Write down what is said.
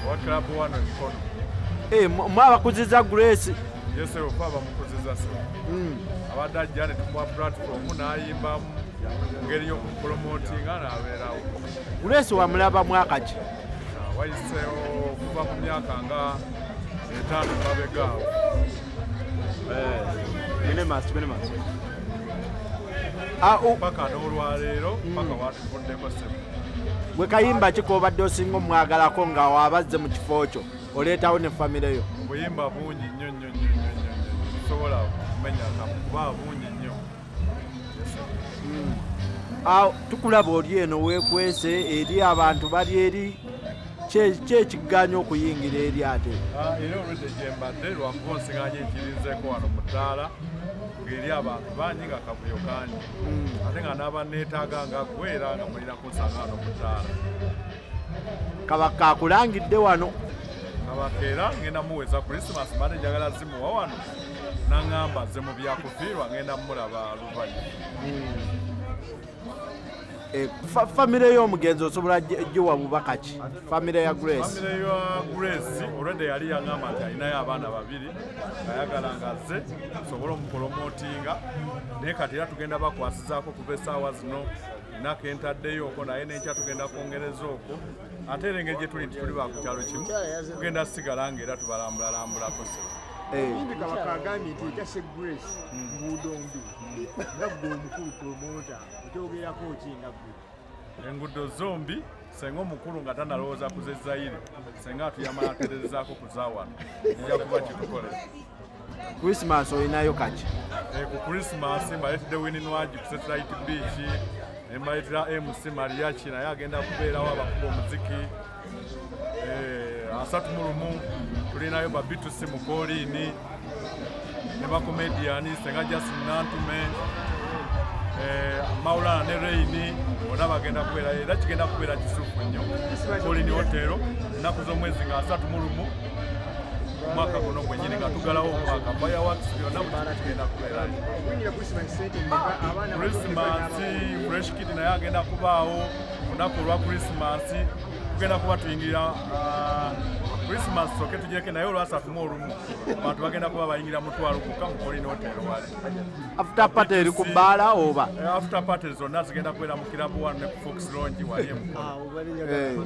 What club one and mwabakuziza Grace. Yes, sir, Papa Mukuziza. Abadajja ne tumwa platform n'ayimba ngeri y'okupromoting n'abeerawo. Grace wamulaba mwaka ki? Wayiseewo okuva mu myaka nga 5 mabegaawo. Paka n'olwaleero paka watuvuddeko ssebo. Bwe kayimba ki k'obadde osinga omwagalako nga wabazze mu kifo kyo oleetawo ne famire yo? Buyimba bungi nnyo sobola kumenya kuba bungi nnyo. Tukulaba oli eno weekwese eri abantu bali eri kyekigganya okuyingira eri ate? Era olwedde gye mbadde lwakuba onsiŋŋanya ekirinzeeko wano mu ttaala ng'eri abantu bangi nga kavuyo kangi ate nga n'abanneetaaga nga ggwe era nga mulina kunsanga wano mu ttaala. Kabaka akulangidde wano? Kabaka era ngenda muweza Christmas mbadde njagala zimuwa wano n'aŋŋamba nze mu byakufiirwa ngenda mulaba luvannyuma. Famire y'omugenzi osobola giwa bubaka ki? Famire ya Grace? Famire ya Grace olwedde yali yaŋŋamba nti alinayo abaana 2 ng'ayagala ng'azze sobola omupolomootinga naye kati era tugenda bakwasizaako kuva essaawa zino ennaku entaddeyo naye n'enkya tugenda kwongereza okwo ate era engeri gye tuli ba ku kyalo kimu tugenda sigala ng'era tubalambulalambulako sebo. Kabaka agambye nti ekyase Grace nguudombi nga gwe omukulu promota otyogerako ki nga gwe? Enguudo zombi senga omukulu nga tanalowooza ku z'ezzayire senga tuyamala aterezaako kuzaawana ejja kuba kitukolera. Christmas olinayo kaki? Ku Christmas mbaleetedde Wininwagi ku Satellite Beach ne mbaleetera MC Mariachi naye agenda kubeerawo abakuba omuziki 31 tulinayo Babitusi Mukooliini ne bakomediani senga Justin Nantume Maulana ne Reini bonna bagenda kubeera era kigenda kubeera kisuufu nnyo. Kooliini Hotero ennaku z'omwezi nga 31 mwaka guno gwennyini nga tugalawo omwaka fireworks byonna kigenda kubeerayo. Christmas Fresh Kid naye agenda kubaawo olunaku olwa Christmas tugenda kuba tuyingira Christmas soke tugireke naye olwa 31 abantu bagenda kuba bayingira mutwalo kukka mu Kooliini Hotero wali. After party eri ku bbaala oba? After party zonna zigenda kubeera mu Kirabu 1 ne ku Fox Lounge wali emukono.